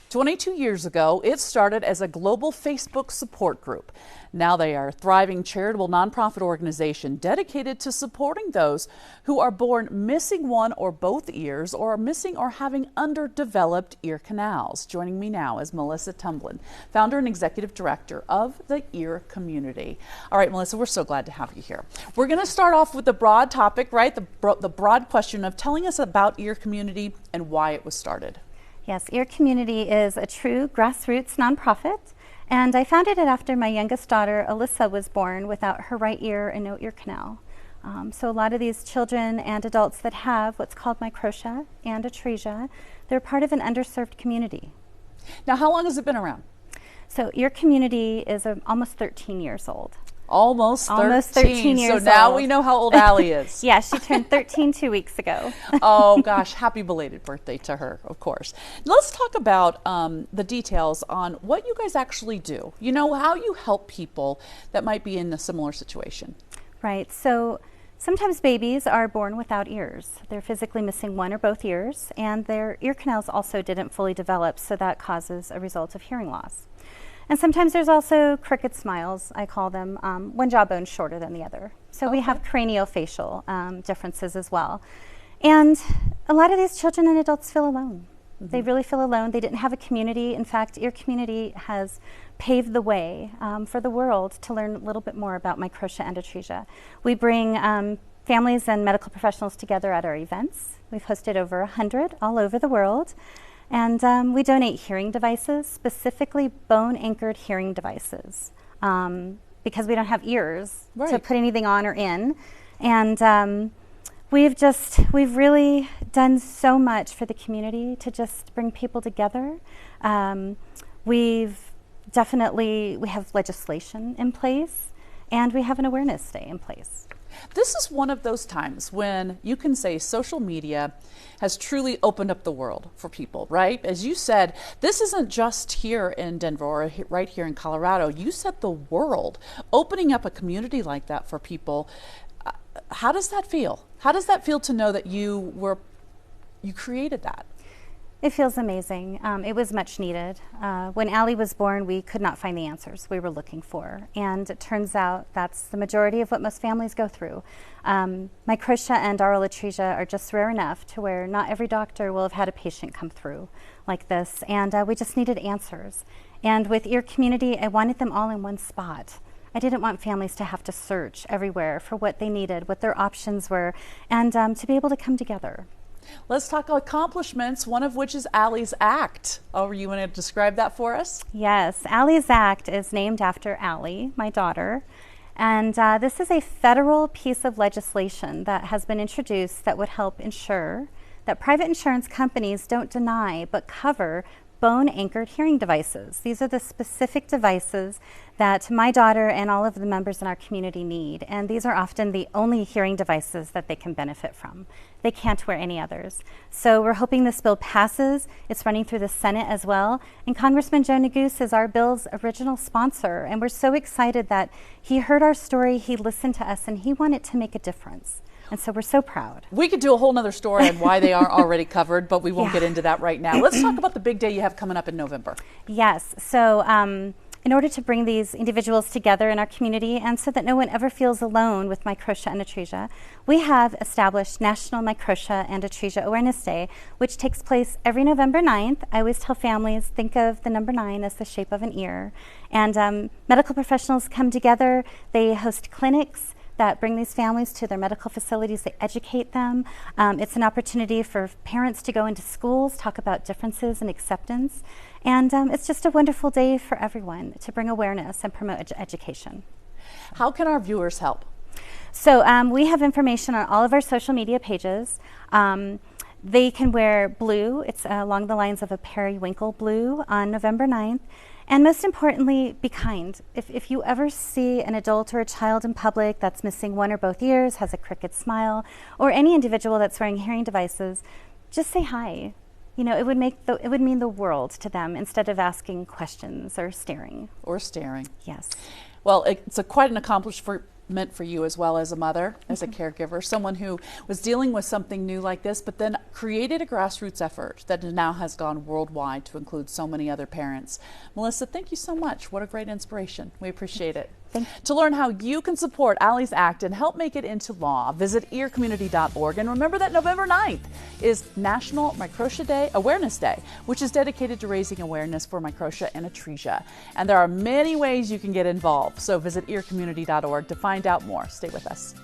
22 years ago, it started as a global Facebook support group. Now they are a thriving charitable nonprofit organization dedicated to supporting those who are born missing one or both ears or are missing or having underdeveloped ear canals. Joining me now is Melissa Tumblin, founder and executive director of the ear community. All right, Melissa, we're so glad to have you here. We're going to start off with the broad topic, right? The broad question of telling us about ear community and why it was started. Yes, Ear Community is a true grassroots nonprofit, and I founded it after my youngest daughter, Alyssa, was born without her right ear and no ear canal. So a lot of these children and adults that have what's called Microtia and Atresia, they're part of an underserved community. Now, how long has it been around? So Ear Community is almost 13 years old. Almost 13 years old. So now we know how old Allie is. Yeah, she turned 13 2 weeks ago. Oh gosh, happy belated birthday to her, of course. Let's talk about the details on what you guys actually do. You know, how you help people that might be in a similar situation. Right, so sometimes babies are born without ears. They're physically missing one or both ears, and their ear canals also didn't fully develop, so that causes a result of hearing loss. And sometimes there's also crooked smiles, I call them, one jawbone shorter than the other. So we have craniofacial differences as well. And a lot of these children and adults feel alone. Mm-hmm. They really feel alone. They didn't have a community. In fact, Ear Community has paved the way for the world to learn a little bit more about Microtia and Atresia. We bring families and medical professionals together at our events. We've hosted over 100 all over the world. And we donate hearing devices, specifically bone-anchored hearing devices, because we don't have ears to put anything on or in. And we've really done so much for the community to just bring people together. We have legislation in place, and we have an awareness day in place. This is one of those times when you can say social media has truly opened up the world for people, right? As you said, this isn't just here in Denver or right here in Colorado. You said the world, opening up a community like that for people. How does that feel? How does that feel to know that you created that? It feels amazing. It was much needed. When Allie was born, we could not find the answers we were looking for. And it turns out that's the majority of what most families go through. Microtia and oral atresia are just rare enough to where not every doctor will have had a patient come through like this. And we just needed answers. And with Ear Community, I wanted them all in one spot. I didn't want families to have to search everywhere for what they needed, what their options were, and to be able to come together. Let's talk accomplishments, one of which is Allie's Act. Oh, you want to describe that for us? Yes, Allie's Act is named after Allie, my daughter. And this is a federal piece of legislation that has been introduced that would help ensure that private insurance companies don't deny but cover bone-anchored hearing devices. These are the specific devices that my daughter and all of the members in our community need, and these are often the only hearing devices that they can benefit from. They can't wear any others. So we're hoping this bill passes. It's running through the Senate as well, and Congressman Joe Neguse is our bill's original sponsor, and we're so excited that he heard our story, he listened to us, and he wanted to make a difference. And so we're so proud. We could do a whole nother story on why they aren't already covered, but we won't get into that right now. Let's talk about the big day you have coming up in November. Yes. So in order to bring these individuals together in our community and so that no one ever feels alone with Microtia and Atresia, we have established National Microtia and Atresia Awareness Day, which takes place every November 9th. I always tell families, think of the number 9 as the shape of an ear. And medical professionals come together. They host clinics that bring these families to their medical facilities. They educate them. It's an opportunity for parents to go into schools, talk about differences and acceptance. And it's just a wonderful day for everyone to bring awareness and promote education. How can our viewers help? So we have information on all of our social media pages. They can wear blue. It's along the lines of a periwinkle blue on November 9th. And most importantly, be kind. If you ever see an adult or a child in public that's missing one or both ears, has a crooked smile, or any individual that's wearing hearing devices, just say hi. You know, it would mean the world to them instead of asking questions or staring. Or staring. Yes. Well, it's quite an accomplishment meant for you as well as a mother, as a caregiver, someone who was dealing with something new like this, but then created a grassroots effort that now has gone worldwide to include so many other parents. Melissa, thank you so much. What a great inspiration. We appreciate it. To learn how you can support Allie's Act and help make it into law, visit earcommunity.org. And remember that November 9th is National Microtia Day Awareness Day, which is dedicated to raising awareness for Microtia and Atresia. And there are many ways you can get involved. So visit earcommunity.org to find out more. Stay with us.